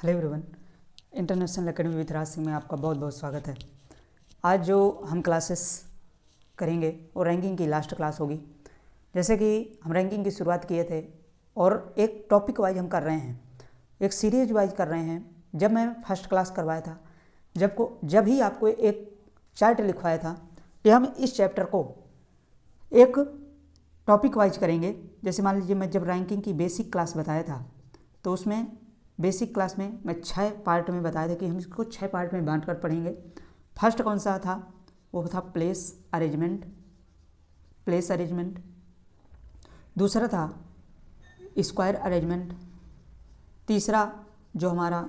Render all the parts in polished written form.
Hello everyone, international academy with Raj Singh में आपका बहुत बहुत स्वागत है। आज जो हम क्लासेस करेंगे वो रैंकिंग की लास्ट क्लास होगी। जैसे कि हम रैंकिंग की शुरुआत किए थे और एक टॉपिक वाइज हम कर रहे हैं, एक सीरीज वाइज कर रहे हैं। जब मैं फर्स्ट क्लास करवाया था, जब ही आपको एक चार्ट लिखवाया था कि हम इस चैप्टर को एक टॉपिक वाइज करेंगे। जैसे मान लीजिए मैं जब रैंकिंग की बेसिक क्लास बताया था तो उसमें बेसिक क्लास में मैं 6 पार्ट में बताया था कि हम इसको 6 पार्ट में बांट कर पढ़ेंगे। फर्स्ट कौन सा था? वो था प्लेस अरेंजमेंट। दूसरा था स्क्वायर अरेंजमेंट। तीसरा जो हमारा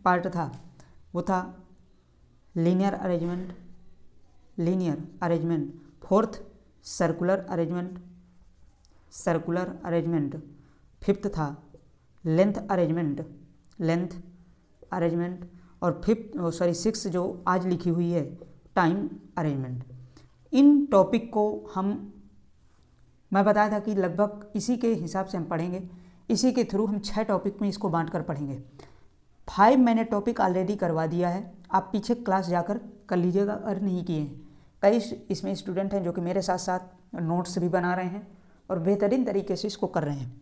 पार्ट था वो था linear arrangement. Fourth circular arrangement. Fifth था लेंथ अरेंजमेंट और सिक्स जो आज लिखी हुई है टाइम अरेंजमेंट। इन टॉपिक को मैं बताया था कि लगभग इसी के हिसाब से हम पढ़ेंगे। इसी के थ्रू हम 6 टॉपिक में इसको बांट कर पढ़ेंगे। 5 मैंने टॉपिक ऑलरेडी करवा दिया है, आप पीछे क्लास जाकर कर लीजिएगा अगर नहीं किए हैं। कई इसमें स्टूडेंट हैं जो कि मेरे साथ साथ नोट्स भी बना रहे हैं और बेहतरीन तरीके से इसको कर रहे हैं।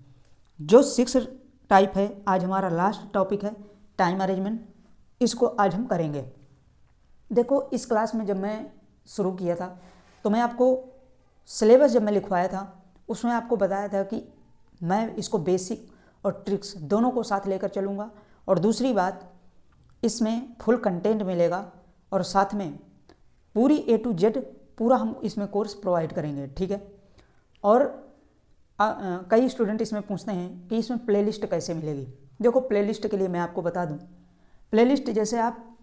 जो 6 टाइप है, आज हमारा लास्ट टॉपिक है टाइम अरेंजमेंट। इसको आज हम करेंगे। देखो, इस क्लास में जब मैं शुरू किया था तो मैं आपको सिलेबस जब मैं लिखवाया था उसमें आपको बताया था कि मैं इसको बेसिक और ट्रिक्स दोनों को साथ लेकर चलूँगा। और दूसरी बात, इसमें फुल कंटेंट मिलेगा और साथ में पूरी A to Z पूरा हम इसमें कोर्स प्रोवाइड करेंगे, ठीक है। और कई स्टूडेंट इसमें पूछते हैं कि इसमें प्लेलिस्ट कैसे मिलेगी। देखो, प्लेलिस्ट के लिए मैं आपको बता दूं, प्लेलिस्ट जैसे आप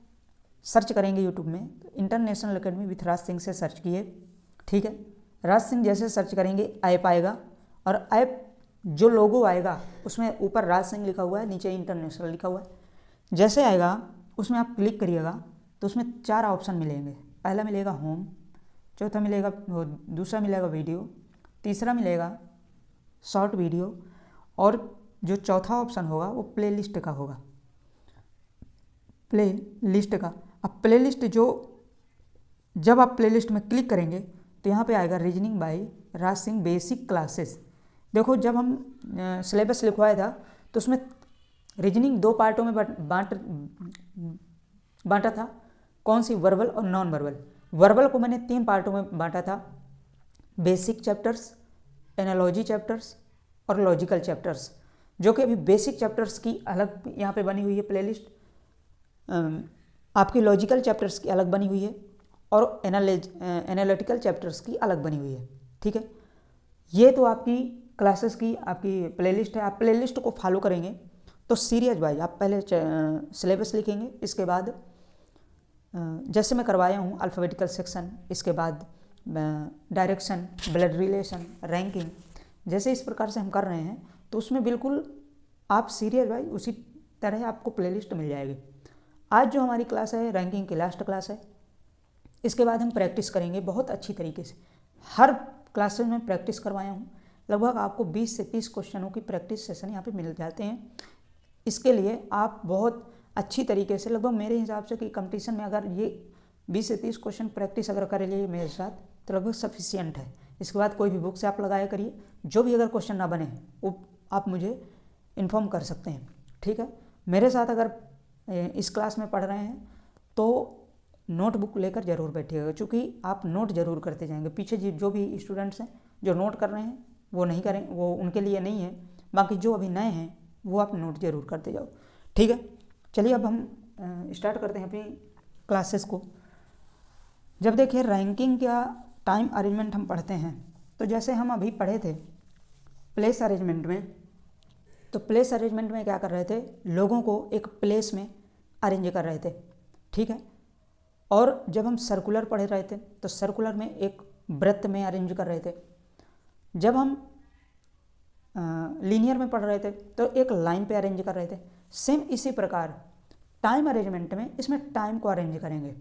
सर्च करेंगे यूट्यूब में तो international academy with Raj Singh से सर्च किए, ठीक है। राज सिंह जैसे सर्च करेंगे ऐप आएगा और ऐप जो लोगो आएगा उसमें ऊपर राज सिंह लिखा हुआ है, नीचे इंटरनेशनल लिखा हुआ है। जैसे आएगा उसमें आप क्लिक करिएगा तो उसमें 4 ऑप्शन मिलेंगे। पहला मिलेगा होम, चौथा मिलेगा दूसरा मिलेगा वीडियो, तीसरा मिलेगा शॉर्ट वीडियो और जो चौथा ऑप्शन होगा वो प्लेलिस्ट का होगा। अब प्लेलिस्ट जब आप प्लेलिस्ट में क्लिक करेंगे तो यहाँ पे आएगा reasoning bye Raj Singh basic classes. देखो, जब हम सिलेबस लिखवाया था तो उसमें रीजनिंग 2 पार्टों में बांटा था। कौन सी? वर्बल और नॉन वर्बल। वर्बल को मैंने 3 पार्टों में बांटा था, बेसिक चैप्टर्स, एनालॉजी चैप्टर्स और लॉजिकल चैप्टर्स। जो कि अभी बेसिक चैप्टर्स की अलग यहाँ पे बनी हुई है प्लेलिस्ट, आपकी लॉजिकल चैप्टर्स की अलग बनी हुई है और एनालिटिकल चैप्टर्स की अलग बनी हुई है, ठीक है। ये तो आपकी क्लासेस की आपकी प्लेलिस्ट है। आप प्लेलिस्ट को फॉलो करेंगे तो सीरीज वाइज आप पहले सिलेबस लिखेंगे, इसके बाद जैसे मैं करवाया हूँ अल्फ़ाबेटिकल सेक्शन, इसके बाद डायरेक्शन, ब्लड रिलेशन, रैंकिंग, जैसे इस प्रकार से हम कर रहे हैं तो उसमें बिल्कुल आप सीरियल वाइज उसी तरह आपको प्लेलिस्ट मिल जाएगी। आज जो हमारी क्लास है रैंकिंग की लास्ट क्लास है। इसके बाद हम प्रैक्टिस करेंगे बहुत अच्छी तरीके से। हर क्लासेस में प्रैक्टिस करवाया हूँ। लगभग आपको 20 से 30 क्वेश्चनों की प्रैक्टिस सेशन यहाँ पे मिल जाते हैं। इसके लिए आप बहुत अच्छी तरीके से, लगभग मेरे हिसाब से कि कंपटीशन में अगर ये 20 से 30 क्वेश्चन प्रैक्टिस अगर कर लिए मेरे साथ तो लगभग सफिशियंट है। इसके बाद कोई भी बुक से आप लगाया करिए, जो भी अगर क्वेश्चन ना बने वो आप मुझे इन्फॉर्म कर सकते हैं, ठीक है। मेरे साथ अगर इस क्लास में पढ़ रहे हैं तो नोटबुक लेकर ज़रूर बैठिएगा, क्योंकि आप नोट ज़रूर करते जाएंगे। पीछे जो भी स्टूडेंट्स हैं जो नोट कर रहे हैं वो नहीं करें, वो उनके लिए नहीं है। बाकी जो अभी नए हैं वो आप नोट ज़रूर करते जाओ, ठीक है। चलिए अब हम स्टार्ट करते हैं अपनी क्लासेस को। जब देखिए रैंकिंग या टाइम अरेंजमेंट हम पढ़ते हैं तो जैसे हम अभी पढ़े थे प्लेस अरेंजमेंट में, तो प्लेस अरेंजमेंट में क्या कर रहे थे, लोगों को एक प्लेस में अरेंज कर रहे थे, ठीक है। और जब हम सर्कुलर पढ़े रहे थे तो सर्कुलर में एक वृत्त में अरेंज कर रहे थे। जब हम लीनियर में पढ़ रहे थे तो एक लाइन पे अरेंज कर रहे थे। सेम इसी प्रकार टाइम अरेंजमेंट में इसमें टाइम को अरेंज करेंगे।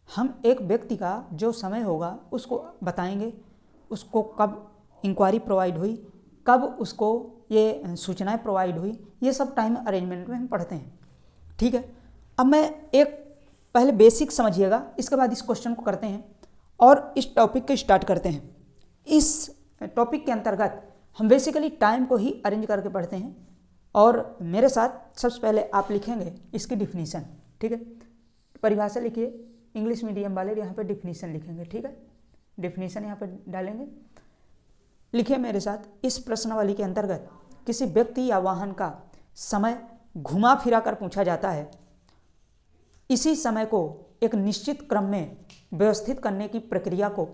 हम एक व्यक्ति का जो समय होगा उसको बताएंगे, उसको कब इंक्वायरी प्रोवाइड हुई, कब उसको ये सूचनाएं प्रोवाइड हुई, ये सब टाइम अरेंजमेंट में हम पढ़ते हैं। ठीक है। अब मैं एक पहले बेसिक समझिएगा, इसके बाद इस क्वेश्चन को करते हैं और इस टॉपिक को स्टार्ट करते हैं। इस टॉपिक के अंतर्गत हम बेसिकली टाइम को ही अरेंज करके पढ़ते हैं और मेरे साथ सबसे पहले आप लिखेंगे इसकी डिफिनीशन, ठीक है। परिभाषा लिखिए, इंग्लिश मीडियम वाले यहाँ पे डिफिनीशन लिखेंगे, ठीक है। डिफिनीशन यहाँ पे डालेंगे, लिखिए मेरे साथ। इस प्रश्नावली के अंतर्गत किसी व्यक्ति या वाहन का समय घुमा फिरा कर पूछा जाता है। इसी समय को एक निश्चित क्रम में व्यवस्थित करने की प्रक्रिया को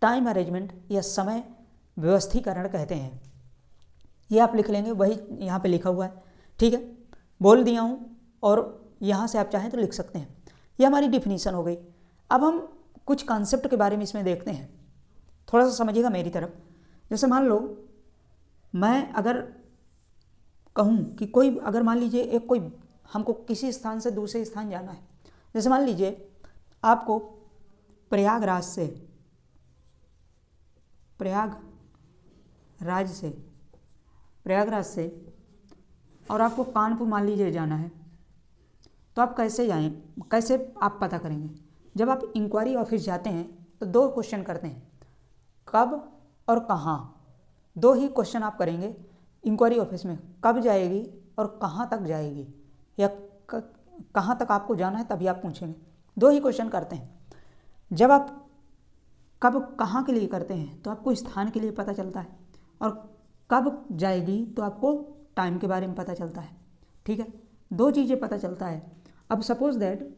टाइम अरेंजमेंट या समय व्यवस्थीकरण कहते हैं। ये आप लिख लेंगे, वही यहाँ पे लिखा हुआ है, ठीक है। बोल दिया हूँ और यहाँ से आप चाहें तो लिख सकते हैं। ये हमारी डिफिनीशन हो गई। अब हम कुछ कॉन्सेप्ट के बारे में इसमें देखते हैं, थोड़ा सा समझिएगा मेरी तरफ। जैसे मान लो मैं अगर कहूँ कि कोई, अगर मान लीजिए एक कोई हमको किसी स्थान से दूसरे स्थान जाना है। जैसे मान लीजिए आपको प्रयागराज से और आपको कानपुर मान लीजिए जाना है, तो आप कैसे जाएं, कैसे आप पता करेंगे? जब आप इंक्वायरी ऑफिस जाते हैं तो दो क्वेश्चन करते हैं, कब और कहाँ। दो ही क्वेश्चन आप करेंगे इंक्वायरी ऑफिस में, कब जाएगी और कहाँ तक जाएगी, या कहाँ तक आपको जाना है तभी आप पूछेंगे। दो ही क्वेश्चन करते हैं। जब आप कब कहाँ के लिए करते हैं तो आपको स्थान के लिए पता चलता है, और कब जाएगी तो आपको टाइम के बारे में पता चलता है, ठीक है। दो चीज़ें पता चलता है। अब सपोज दैट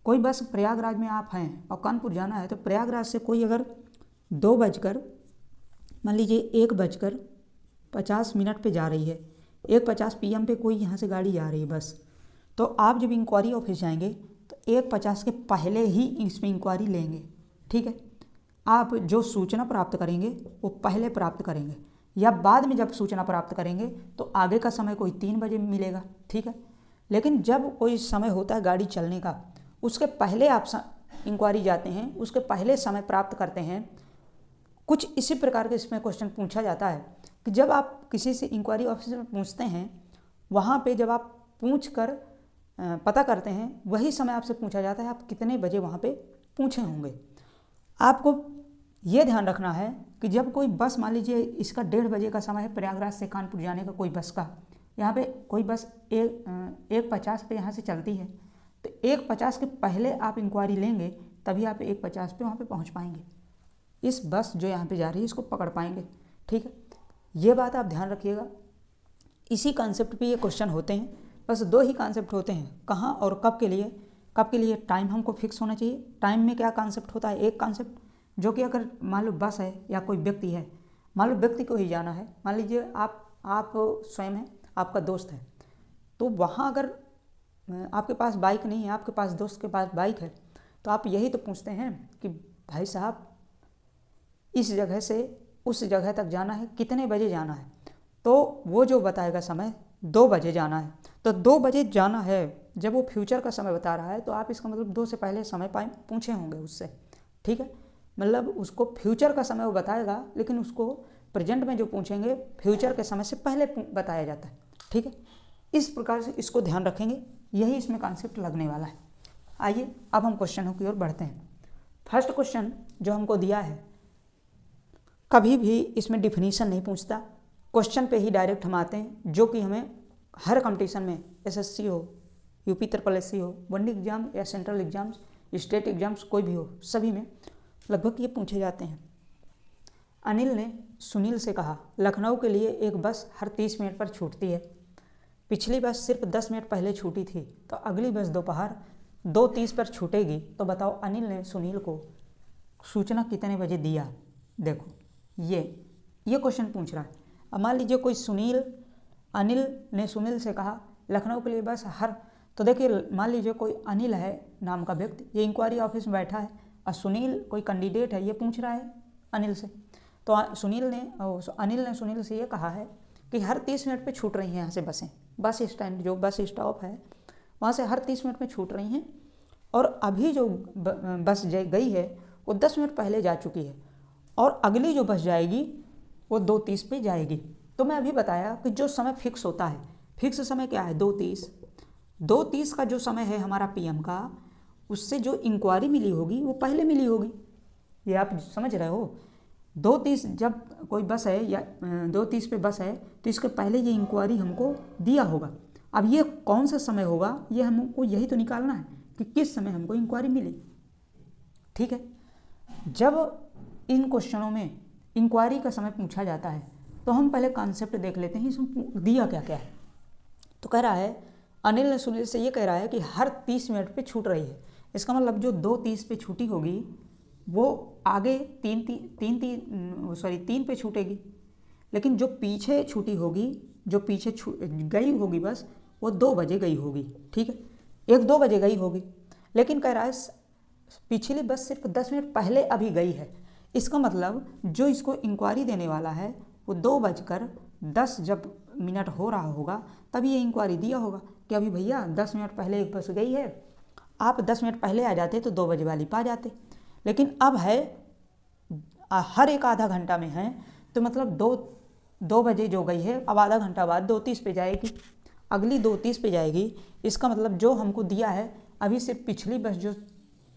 कोई बस प्रयागराज में आप हैं और कानपुर जाना है, तो प्रयागराज से कोई अगर 2 बजकर मान लीजिए 1:50 पे जा रही है, 1:50 PM पे कोई यहाँ से गाड़ी जा रही है बस, तो आप जब इंक्वायरी ऑफिस जाएंगे तो 1:50 के पहले ही इसमें इंक्वायरी लेंगे, ठीक है। आप जो सूचना प्राप्त करेंगे वो पहले प्राप्त करेंगे, या बाद में जब सूचना प्राप्त करेंगे तो आगे का समय कोई 3 बजे मिलेगा, ठीक है। लेकिन जब कोई समय होता है गाड़ी चलने का, उसके पहले आप इंक्वायरी जाते हैं, उसके पहले समय प्राप्त करते हैं। कुछ इसी प्रकार के इसमें क्वेश्चन पूछा जाता है कि जब आप किसी से इंक्वायरी ऑफिस में पूछते हैं, वहाँ पे जब आप पूछ कर पता करते हैं, वही समय आपसे पूछा जाता है आप कितने बजे वहाँ पे पूछे होंगे। आपको ये ध्यान रखना है कि जब कोई बस, मान लीजिए इसका 1:30 बजे का समय है प्रयागराज से कानपुर जाने का, कोई बस का, यहाँ पे कोई बस 1:50 पे यहाँ से चलती है, तो 1:50 के पहले आप इंक्वायरी लेंगे, तभी आप 1:50 पे वहाँ पे पहुँच पाएंगे। इस बस जो यहाँ पे जा रही है इसको पकड़ पाएंगे, ठीक है। ये बात आप ध्यान रखिएगा। इसी कॉन्सेप्ट पे ये क्वेश्चन होते हैं। बस दो ही कॉन्सेप्ट होते हैं, कहाँ और कब के लिए। कब के लिए टाइम हमको फिक्स होना चाहिए। टाइम में क्या कॉन्सेप्ट होता है, एक कॉन्सेप्ट जो कि अगर मान लो बस है या कोई व्यक्ति है, मान लो व्यक्ति को ही जाना है, मान लीजिए आप स्वयं हैं, आपका दोस्त है, तो वहाँ अगर आपके पास बाइक नहीं है, आपके पास दोस्त के पास बाइक है, तो आप यही तो पूछते हैं कि भाई साहब इस जगह से उस जगह तक जाना है, कितने बजे जाना है, तो वो जो बताएगा समय 2 बजे जाना है। तो 2 बजे जाना है, जब वो फ्यूचर का समय बता रहा है तो आप इसका मतलब 2 से पहले समय पूछे होंगे उससे, ठीक है। मतलब उसको फ्यूचर का समय वो बताएगा, लेकिन उसको प्रेजेंट में जो पूछेंगे फ्यूचर के समय से पहले बताया जाता है, ठीक है। इस प्रकार से इसको ध्यान रखेंगे, यही इसमें कॉन्सेप्ट लगने वाला है। आइए अब हम क्वेश्चनों की ओर बढ़ते हैं। फर्स्ट क्वेश्चन जो हमको दिया है, कभी भी इसमें डिफिनीशन नहीं पूछता, क्वेश्चन पे ही डायरेक्ट हम आते हैं, जो कि हमें हर कंपटीशन में, SSC हो, UP SSC हो, वनडे एग्जाम या सेंट्रल एग्जाम्स, स्टेट एग्जाम्स कोई भी हो, सभी में लगभग ये पूछे जाते हैं। अनिल ने सुनील से कहा, लखनऊ के लिए एक बस हर 30 मिनट पर छूटती है। पिछली बस सिर्फ 10 मिनट पहले छूटी थी, तो अगली बस दोपहर 2:30 पर छूटेगी, तो बताओ अनिल ने सुनील को सूचना कितने बजे दिया। देखो ये क्वेश्चन पूछ रहा है। अब मान लीजिए कोई अनिल ने सुनील से कहा लखनऊ के लिए बस हर, तो देखिए मान लीजिए कोई अनिल है नाम का व्यक्ति, ये इंक्वायरी ऑफिस में बैठा है, और सुनील कोई कैंडिडेट है, ये पूछ रहा है अनिल से। तो अनिल ने सुनील से ये कहा है कि हर 30 मिनट पे छूट रही हैं यहाँ से बसें, बस स्टैंड जो बस स्टॉप है वहाँ से हर 30 मिनट में छूट रही हैं, और अभी जो बस गई है वो 10 मिनट पहले जा चुकी है, और अगली जो बस जाएगी वो 2:30 पे जाएगी। तो मैं अभी बताया कि जो समय फिक्स होता है, फिक्स समय क्या है 2:30, 2:30 का जो समय है हमारा PM का, उससे जो इंक्वायरी मिली होगी वो पहले मिली होगी। ये आप समझ रहे हो। 2:30 जब कोई बस है या 2:30 पे बस है तो इसके पहले ये इंक्वायरी हमको दिया होगा। अब ये कौन सा समय होगा, ये हमको यही तो निकालना है कि किस समय हमको इंक्वायरी मिली। ठीक है, जब इन क्वेश्चनों में इंक्वायरी का समय पूछा जाता है तो हम पहले कॉन्सेप्ट देख लेते हैं इसमें दिया क्या क्या है। तो कह रहा है, अनिल ने सुनील से ये कह रहा है कि हर 30 मिनट पे छूट रही है। इसका मतलब जो 2:30 पे छूटी होगी वो आगे 3 पे छूटेगी, लेकिन जो पीछे छूटी होगी, जो पीछे गई होगी बस, वो 2 बजे गई होगी। ठीक है, 1-2 बजे गई होगी, लेकिन कह रहा है पिछली बस सिर्फ 10 मिनट पहले अभी गई है। इसका मतलब जो इसको इंक्वायरी देने वाला है वो 2:10 जब मिनट हो रहा होगा तभी ये इंक्वायरी दिया होगा कि अभी भैया 10 मिनट पहले एक बस गई है, आप 10 मिनट पहले आ जाते तो 2 बजे वाली पा जाते। लेकिन अब है हर एक आधा घंटा में है, तो मतलब 2 बजे जो गई है अब आधा घंटा बाद 2:30 पे जाएगी, अगली 2:30 पे जाएगी। इसका मतलब जो हमको दिया है अभी सिर्फ पिछली बस जो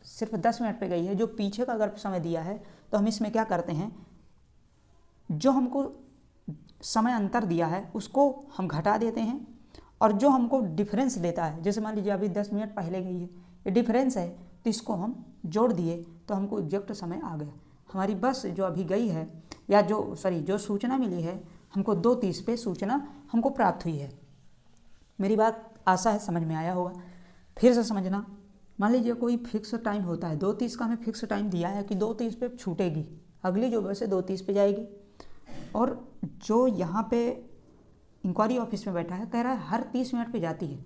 सिर्फ 10 मिनट पे गई है, जो पीछे का अगर समय दिया है तो हम इसमें क्या करते हैं, जो हमको समय अंतर दिया है उसको हम घटा देते हैं, और जो हमको डिफरेंस देता है, जैसे मान लीजिए अभी 10 मिनट पहले गई है, ये डिफरेंस है, तो इसको हम जोड़ दिए तो हमको एग्जैक्ट समय आ गया। हमारी बस जो अभी गई है या जो सूचना मिली है हमको 2:30 पे सूचना हमको प्राप्त हुई है। मेरी बात आशा है समझ में आया होगा। फिर से समझना, मान लीजिए कोई फिक्स टाइम होता है, 2:30 का हमें फिक्स टाइम दिया है कि 2:30 पे छूटेगी, अगली जो बस है 2:30 पे जाएगी, और जो यहाँ पे इंक्वायरी ऑफिस में बैठा है कह रहा है हर 30 मिनट पे जाती है,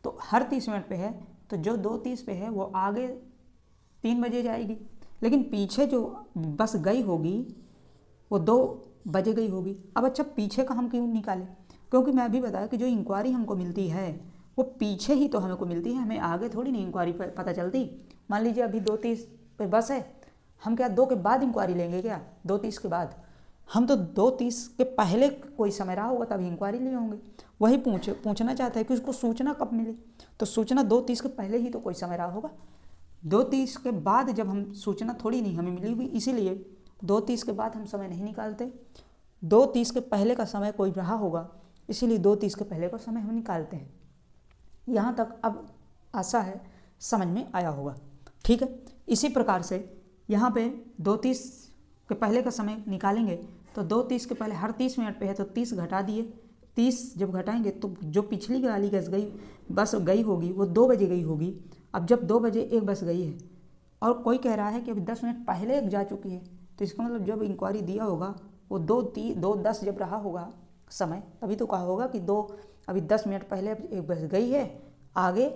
तो हर 30 मिनट पे है तो जो 2:30 पे है वो आगे 3 बजे जाएगी, लेकिन पीछे जो बस गई होगी वो 2 बजे गई होगी। अब अच्छा, पीछे का हम क्यों निकालें, क्योंकि मैं अभी बताया कि जो इंक्वायरी हमको मिलती है वो पीछे ही तो हमको मिलती है, हमें आगे थोड़ी नहीं इंक्वायरी पता चलती। मान लीजिए अभी 2:30 पे बस है, हम क्या 2 के बाद इंक्वायरी लेंगे क्या, 2:30 के बाद? हम तो 2:30 के पहले कोई समय रहा होगा तभी इंक्वायरी लिए होंगे। वही पूछना चाहता है कि उसको सूचना कब मिली, तो सूचना 2:30 के पहले ही तो कोई समय रहा होगा। 2:30 के बाद जब हम सूचना थोड़ी नहीं हमें मिली हुई, इसीलिए 2:30 के बाद हम समय नहीं निकालते। 2:30 के पहले का समय कोई रहा होगा, इसीलिए 2:30 के पहले का समय हम निकालते हैं। यहाँ तक अब आशा है समझ में आया होगा। ठीक है, इसी प्रकार से यहाँ पे 2:30 के पहले का समय निकालेंगे तो 2:30 के पहले हर 30 मिनट पे है तो 30 घटा दिए, 30 जब घटाएंगे तो जो पिछली वाली बस गई होगी वो 2 बजे गई होगी। अब जब 2 बजे एक बस गई है और कोई कह रहा है कि अभी 10 मिनट पहले एक जा चुकी है, तो इसका मतलब जब इंक्वायरी दिया होगा वो 2:10 जब रहा होगा समय, तभी तो कहा होगा कि अभी 10 मिनट पहले एक बस गई है, आगे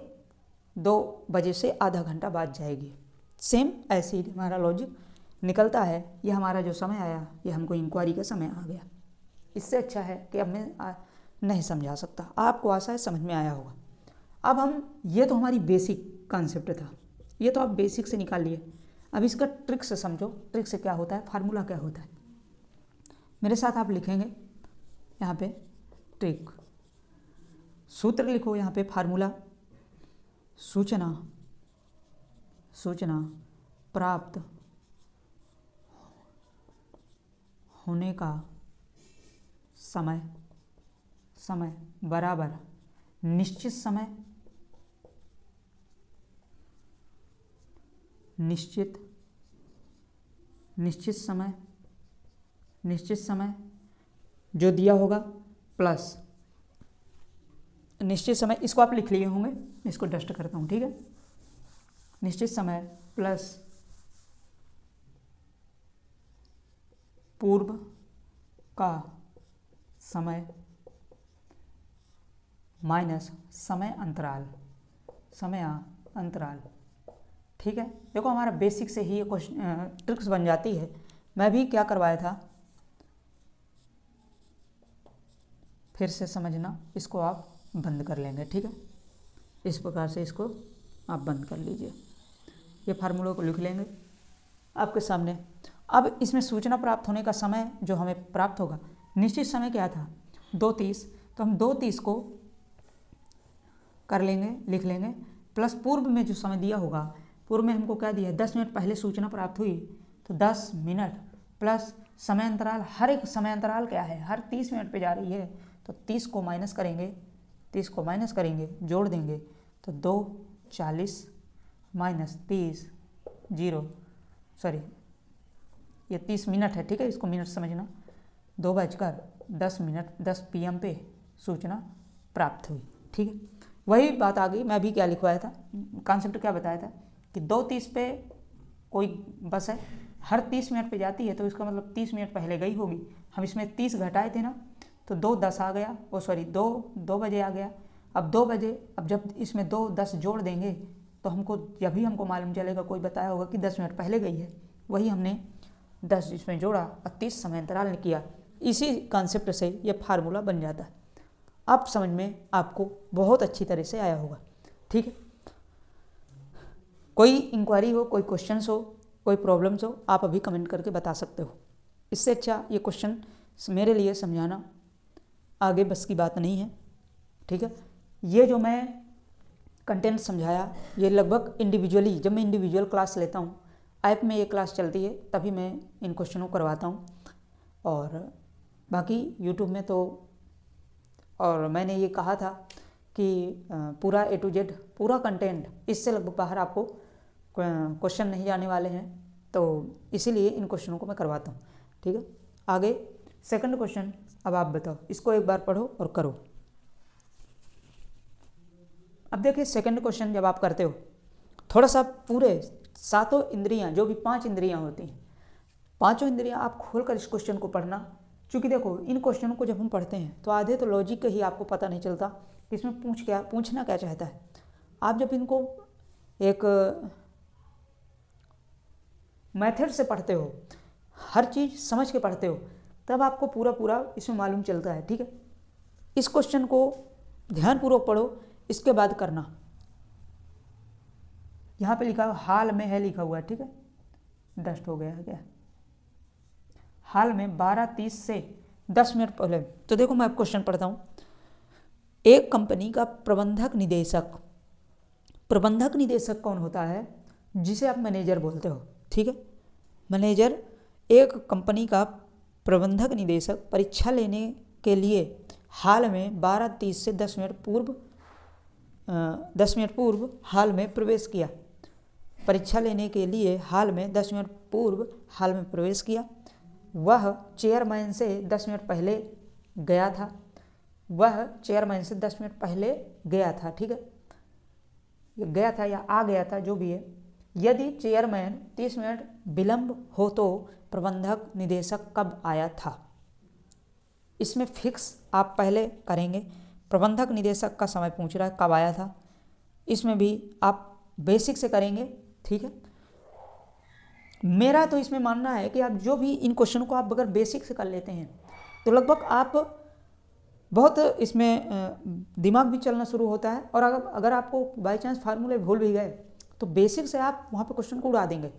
2 बजे से आधा घंटा बाद जाएगी। सेम ऐसे ही हमारा लॉजिक निकलता है। ये हमारा जो समय आया ये हमको इंक्वायरी का समय आ गया। इससे अच्छा है कि अब मैं नहीं समझा सकता, आपको आशा है समझ में आया होगा। अब हम ये तो हमारी बेसिक कॉन्सेप्ट था, ये तो आप बेसिक से निकाल लिए। अब इसका ट्रिक से समझो, ट्रिक से क्या होता है, फार्मूला क्या होता है। मेरे साथ आप लिखेंगे यहाँ पे ट्रिक, सूत्र लिखो यहाँ पे, फार्मूला, सूचना प्राप्त होने का समय बराबर निश्चित समय जो दिया होगा प्लस निश्चित समय, इसको आप लिख लिए होंगे, इसको डस्ट करता हूँ। ठीक है, निश्चित समय प्लस पूर्व का समय माइनस समय अंतराल। ठीक है, देखो हमारा बेसिक से ही ये क्वेश्चन ट्रिक्स बन जाती है। मैं भी क्या करवाया था, फिर से समझना, इसको आप बंद कर लेंगे। ठीक है, इस प्रकार से इसको आप बंद कर लीजिए, ये फार्मूला को लिख लेंगे आपके सामने। अब इसमें सूचना प्राप्त होने का समय जो हमें प्राप्त होगा, निश्चित समय क्या था 2:30, तो हम 2:30 को कर लेंगे, लिख लेंगे, प्लस पूर्व में जो समय दिया होगा, पूर्व में हमको क्या दिया है, 10 मिनट पहले सूचना प्राप्त हुई, तो 10 मिनट प्लस समय अंतराल, हर एक समय अंतराल क्या है, हर 30 मिनट पे जा रही है, तो 30 को माइनस करेंगे, 30 को माइनस करेंगे, जोड़ देंगे, तो 2:40 माइनस 30 0 ये 30 मिनट है, ठीक है, इसको मिनट समझना, 2:10 10 PM पे सूचना प्राप्त हुई, ठीक है। वही बात आ गई, मैं अभी क्या लिखवाया था, कॉन्सेप्ट क्या बताया था कि 2:30 पे कोई बस है, हर 30 मिनट पे जाती है, तो इसका मतलब 30 मिनट पहले गई होगी, हम इसमें 30 घटाए थे ना, तो 2:10 आ गया, 2 बजे आ गया। अब 2 बजे, अब जब इसमें 2:10 जोड़ देंगे तो हमको जब भी हमको मालूम चलेगा, कोई बताया होगा कि 10 मिनट पहले गई है, वही हमने 10 इसमें जोड़ा और 30 समय अंतराल ने किया। इसी कॉन्सेप्ट से ये फार्मूला बन जाता है। अब समझ में आपको बहुत अच्छी तरह से आया होगा, ठीक है। कोई इंक्वायरी हो, कोई क्वेश्चंस हो, कोई प्रॉब्लम्स हो, आप अभी कमेंट करके बता सकते हो। इससे अच्छा ये क्वेश्चन मेरे लिए समझाना आगे बस की बात नहीं है, ठीक है। ये जो मैं कंटेंट समझाया, ये लगभग इंडिविजुअली, जब मैं इंडिविजुअल क्लास लेता हूँ, ऐप में ये क्लास चलती है तभी मैं इन क्वेश्चनों को करवाता हूँ, और बाकी यूट्यूब में तो, और मैंने ये कहा था कि पूरा A to Z पूरा कंटेंट, इससे लगभग बाहर आपको क्वेश्चन नहीं जाने वाले हैं, तो इसीलिए इन क्वेश्चनों को मैं करवाता हूँ, ठीक है। आगे सेकंड क्वेश्चन, अब आप बताओ, इसको एक बार पढ़ो और करो। अब देखिए सेकंड क्वेश्चन जब आप करते हो, थोड़ा सा पूरे 7 इंद्रियां, जो भी 5 इंद्रियां होती हैं, 5 इंद्रियां आप खोलकर इस क्वेश्चन को पढ़ना। क्योंकि देखो इन क्वेश्चनों को जब हम पढ़ते हैं तो आधे तो लॉजिक का ही आपको पता नहीं चलता कि इसमें पूछना क्या चाहता है। आप जब इनको एक मेथड से पढ़ते हो, हर चीज़ समझ के पढ़ते हो, तब आपको पूरा इसमें मालूम चलता है, ठीक है। इस क्वेश्चन को ध्यानपूर्वक पढ़ो, इसके बाद करना। यहाँ पे लिखा हाल में है, लिखा हुआ है, ठीक है, डस्ट हो गया है क्या, हाल में 12:30 से 10 मिनट पहले। तो देखो मैं अब क्वेश्चन पढ़ता हूँ। एक कंपनी का प्रबंधक निदेशक कौन होता है, जिसे आप मैनेजर बोलते हो, ठीक है। मैनेजर एक कंपनी का प्रबंधक निदेशक परीक्षा लेने के लिए हाल में 12:30 से 10 मिनट पूर्व हाल में प्रवेश किया। परीक्षा लेने के लिए हाल में 10 मिनट पूर्व हाल में प्रवेश किया। वह चेयरमैन से 10 मिनट पहले गया था। वह चेयरमैन से 10 मिनट पहले गया था, ठीक है, ये गया था या आ गया था, जो भी है। यदि चेयरमैन 30 मिनट विलंब हो तो प्रबंधक निदेशक कब आया था। इसमें फिक्स आप पहले करेंगे, प्रबंधक निदेशक का समय पूछ रहा है कब आया था, इसमें भी आप बेसिक से करेंगे, ठीक है। मेरा तो इसमें मानना है कि आप जो भी इन क्वेश्चन को आप अगर बेसिक से कर लेते हैं तो लगभग आप बहुत इसमें दिमाग भी चलना शुरू होता है। और अगर आपको बाई चांस फार्मूले भूल भी गए तो बेसिक से आप वहाँ पे क्वेश्चन को उड़ा देंगे,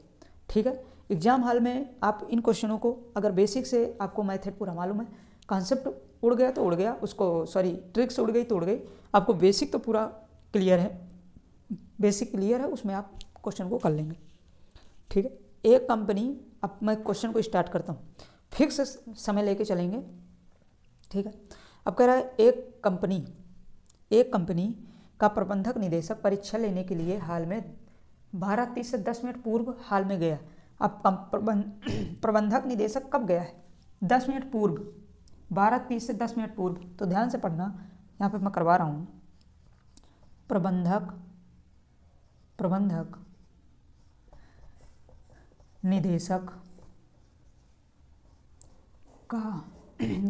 ठीक है। एग्जाम हॉल में आप इन क्वेश्चनों को अगर बेसिक से आपको मेथड पूरा मालूम है, कॉन्सेप्ट उड़ गया तो उड़ गया, उसको ट्रिक्स उड़ गई तो उड़ गई, आपको बेसिक तो पूरा क्लियर है, बेसिक क्लियर है, उसमें आप क्वेश्चन को कर लेंगे, ठीक है। एक कंपनी, अब मैं क्वेश्चन को स्टार्ट करता हूँ, फिक्स समय लेके चलेंगे, ठीक है। अब कह रहा है एक कंपनी का प्रबंधक निदेशक परीक्षा लेने के लिए हाल में 12:30 से 10 मिनट पूर्व हाल में गया। अब प्रबंधक निदेशक कब गया है, 10 मिनट पूर्व, 12:30 से 10 मिनट पूर्व। तो ध्यान से पढ़ना, यहाँ पे मैं करवा रहा हूँ। प्रबंधक निदेशक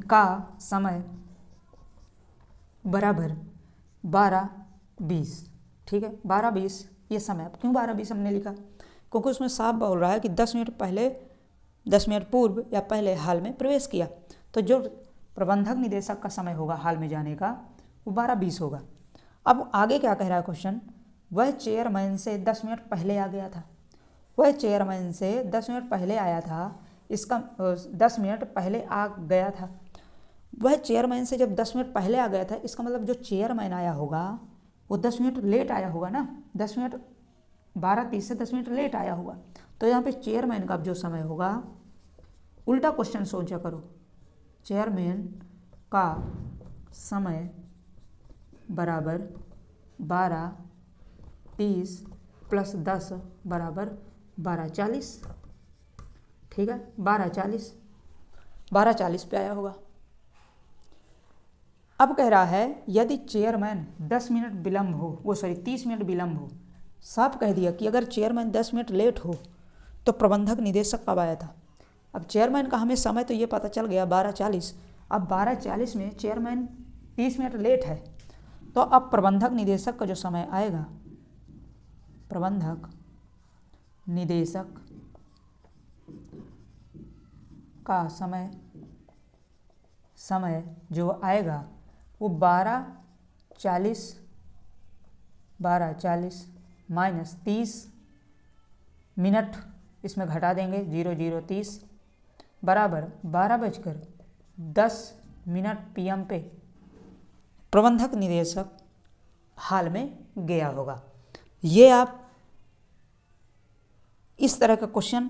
का समय बराबर 12:20, ठीक है, 12:20 ये समय। क्यों 12:20 हमने लिखा, क्योंकि उसमें साफ बोल रहा है कि 10 मिनट पहले, 10 मिनट पूर्व या पहले हाल में प्रवेश किया। तो जो प्रबंधक निदेशक का समय होगा हाल में जाने का, वो 12:20 होगा। अब आगे क्या कह रहा है क्वेश्चन, वह चेयरमैन से 10 मिनट पहले आ गया था। वह चेयरमैन से 10 मिनट पहले आया था, इसका 10 मिनट पहले आ गया था। वह चेयरमैन से जब 10 मिनट पहले आ गया था, इसका मतलब जो चेयरमैन आया होगा वो 10 मिनट लेट आया होगा ना, 10 मिनट 12:30 से 10 मिनट लेट आया होगा। तो यहाँ पे चेयरमैन का जो समय होगा, उल्टा क्वेश्चन सोचा करो, चेयरमैन का समय बराबर 12:30 + 10 बराबर 12:40। ठीक है, 12:40 पे आया होगा। अब कह रहा है यदि चेयरमैन 10 मिनट विलम्ब हो, 30 मिनट विलम्ब हो। साफ कह दिया कि अगर चेयरमैन 10 मिनट लेट हो तो प्रबंधक निदेशक कब आया था। अब चेयरमैन का हमें समय तो ये पता चल गया 12:40। अब 12:40 में चेयरमैन 30 मिनट लेट है, तो अब प्रबंधक निदेशक का जो समय आएगा, प्रबंधक निदेशक का समय जो आएगा वो 12:40 - 30 मिनट इसमें घटा देंगे, 00:30 बराबर 12:10 PM पे प्रबंधक निदेशक हाल में गया होगा। ये आप इस तरह का क्वेश्चन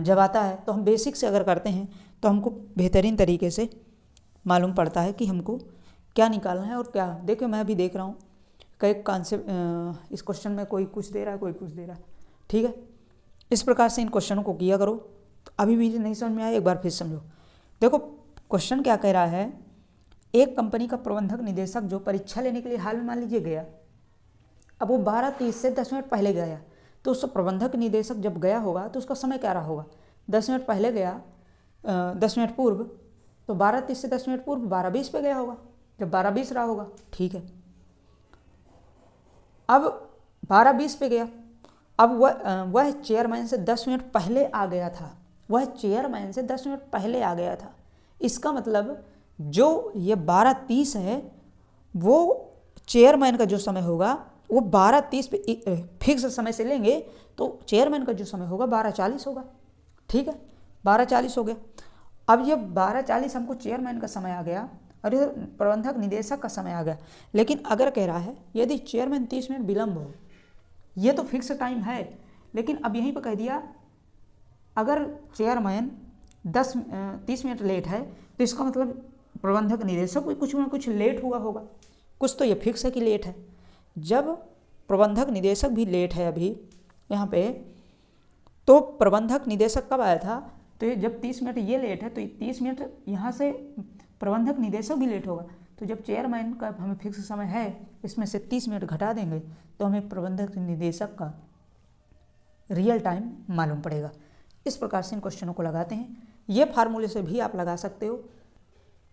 जब आता है तो हम बेसिक से अगर करते हैं तो हमको बेहतरीन तरीके से मालूम पड़ता है कि हमको क्या निकालना है और क्या। देखिए मैं अभी देख रहा हूँ कई कॉन्सेप्ट इस क्वेश्चन में कोई कुछ दे रहा है, कोई कुछ दे रहा है। ठीक है, इस प्रकार से इन क्वेश्चनों को किया करो। तो अभी भी नहीं समझ में आया, एक बार फिर समझो। देखो क्वेश्चन क्या कह रहा है, एक कंपनी का प्रबंधक निदेशक जो परीक्षा लेने के लिए हाल में मान लीजिए गया, अब वो 12:30 से 10 मिनट पहले गया, तो उस प्रबंधक निदेशक जब गया होगा तो उसका समय क्या रहा होगा। 10 मिनट पहले गया, 10 मिनट पूर्व, तो 12:30 से 10 मिनट पूर्व 12:20 पे गया होगा, जब 12:20 रहा होगा। ठीक है, अब 12:20 पे गया, अब वह चेयरमैन से 10 मिनट पहले आ गया था, वह चेयरमैन से 10 मिनट पहले आ गया था। इसका मतलब जो ये 12:30 है वो चेयरमैन का जो समय होगा वो 12:30 पे फिक्स समय से लेंगे तो चेयरमैन का जो समय होगा 12:40 होगा। ठीक है, 12:40 हो गया। अब ये 12:40 हमको चेयरमैन का समय आ गया और इधर प्रबंधक निदेशक का समय आ गया। लेकिन अगर कह रहा है यदि चेयरमैन 30 मिनट विलम्ब हो, ये तो फिक्स टाइम है, लेकिन अब यहीं पर कह दिया अगर चेयरमैन 30 मिनट लेट है तो इसका मतलब प्रबंधक निदेशक भी कुछ ना कुछ लेट हुआ होगा। कुछ तो ये फिक्स है कि लेट है। जब प्रबंधक निदेशक भी लेट है अभी यहाँ पे, तो प्रबंधक निदेशक कब आया था, तो ये जब 30 मिनट ये लेट है तो 30 मिनट यहाँ से प्रबंधक निदेशक भी लेट होगा। तो जब चेयरमैन का हमें फिक्स समय है, इसमें से 30 मिनट घटा देंगे तो हमें प्रबंधक निदेशक का रियल टाइम मालूम पड़ेगा। इस प्रकार से इन क्वेश्चनों को लगाते हैं। ये फार्मूले से भी आप लगा सकते हो,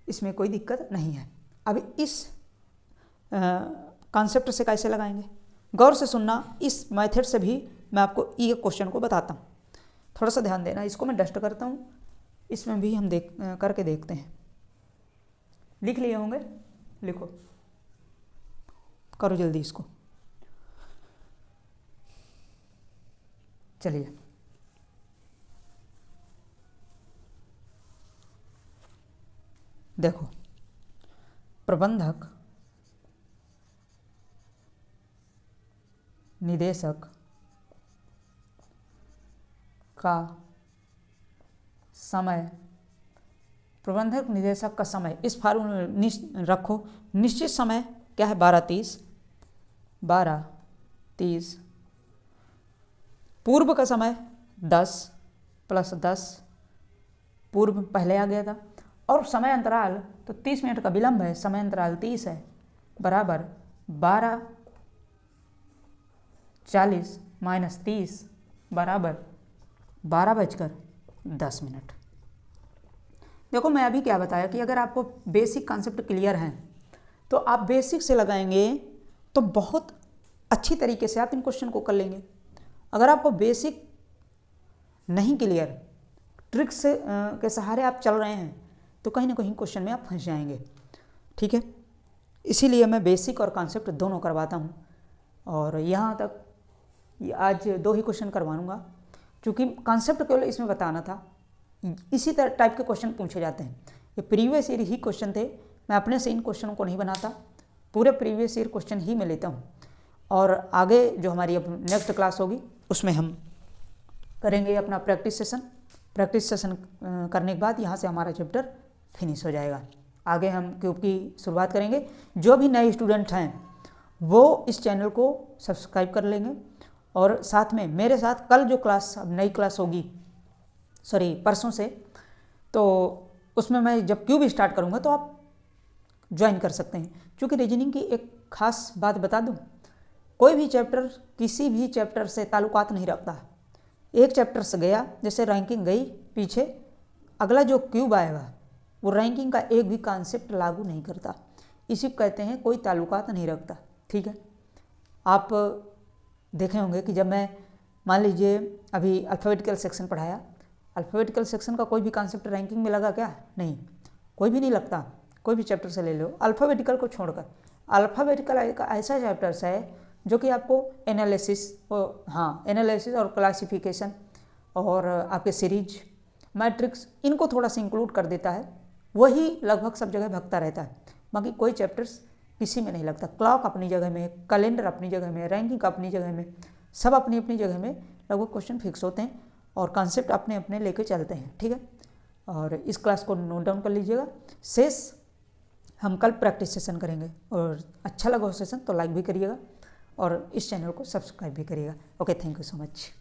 इसमें कोई दिक्कत नहीं है। अब इस कॉन्सेप्ट से कैसे लगाएंगे, गौर से सुनना। इस मेथड से भी मैं आपको ये क्वेश्चन को बताता हूँ, थोड़ा सा ध्यान देना। इसको मैं डस्ट करता हूँ, इसमें भी हम करके देखते हैं। लिख लिए होंगे, लिखो, करो जल्दी इसको। चलिए, देखो, प्रबंधक निदेशक का समय, प्रबंधक निदेशक का समय इस फार्मूले में रखो। निश्चित समय क्या है, 12:30। पूर्व का समय 10 + 10, पूर्व पहले आ गया था, और समय अंतराल तो 30 मिनट का विलंब है, समय अंतराल 30 है, बराबर 12:40 - 30 बराबर 12:10। देखो मैं अभी क्या बताया कि अगर आपको बेसिक कॉन्सेप्ट क्लियर हैं तो आप बेसिक से लगाएंगे तो बहुत अच्छी तरीके से आप इन क्वेश्चन को कर लेंगे। अगर आपको बेसिक नहीं क्लियर, ट्रिक्स के सहारे आप चल रहे हैं तो कहीं ना कहीं क्वेश्चन में आप फंस जाएंगे। ठीक है, इसीलिए मैं बेसिक और कॉन्सेप्ट दोनों करवाता हूँ। और यहाँ तक आज 2 ही क्वेश्चन करवाऊँगा, क्योंकि कॉन्सेप्ट केवल इसमें बताना था। इसी तरह टाइप के क्वेश्चन पूछे जाते हैं, ये प्रीवियस ईयर ही क्वेश्चन थे। मैं अपने से इन क्वेश्चनों को नहीं बनाता, पूरे प्रीवियस ईयर क्वेश्चन ही मैं लेता हूँ। और आगे जो हमारी अब नेक्स्ट क्लास होगी उसमें हम करेंगे अपना प्रैक्टिस सेशन करने के बाद यहाँ से हमारा चैप्टर फिनिश हो जाएगा। आगे हम क्यूब की शुरुआत करेंगे। जो भी नए स्टूडेंट हैं वो इस चैनल को सब्सक्राइब कर लेंगे और साथ में मेरे साथ कल जो क्लास अब नई क्लास होगी परसों से, तो उसमें मैं जब क्यूब स्टार्ट करूँगा तो आप ज्वाइन कर सकते हैं। क्योंकि रीजनिंग की एक ख़ास बात बता दूँ, कोई भी चैप्टर किसी भी चैप्टर से ताल्लुकात नहीं रखता। एक चैप्टर से गया, जैसे रैंकिंग गई पीछे, अगला जो क्यूब आएगा वो रैंकिंग का एक भी कॉन्सेप्ट लागू नहीं करता। इसी को कहते हैं कोई ताल्लुकात नहीं रखता। ठीक है, आप देखे होंगे कि जब मैं मान लीजिए अभी अल्फ़ाबेटिकल सेक्शन पढ़ाया, अल्फ़ाबेटिकल सेक्शन का कोई भी कॉन्सेप्ट रैंकिंग में लगा क्या? नहीं, कोई भी नहीं लगता। कोई भी चैप्टर से ले लो अल्फ़ाबेटिकल को छोड़कर। अल्फ़ाबेटिकल एक ऐसा चैप्टर्स है जो कि आपको एनालिसिस और क्लासिफिकेशन और आपके सीरीज, मैट्रिक्स, इनको थोड़ा सा इंक्लूड कर देता है। वही लगभग सब जगह भगता रहता है, बाकी कोई चैप्टर्स किसी में नहीं लगता। क्लॉक अपनी जगह में, कैलेंडर अपनी जगह में, रैंकिंग अपनी जगह में, सब अपनी अपनी जगह में लगभग क्वेश्चन फिक्स होते हैं और कॉन्सेप्ट अपने अपने लेके चलते हैं। ठीक है, और इस क्लास को नोट डाउन कर लीजिएगा। शेष हम कल प्रैक्टिस सेशन करेंगे और अच्छा लगा हो सेशन तो लाइक भी करिएगा और इस चैनल को सब्सक्राइब भी करिएगा। Okay, thank you so much.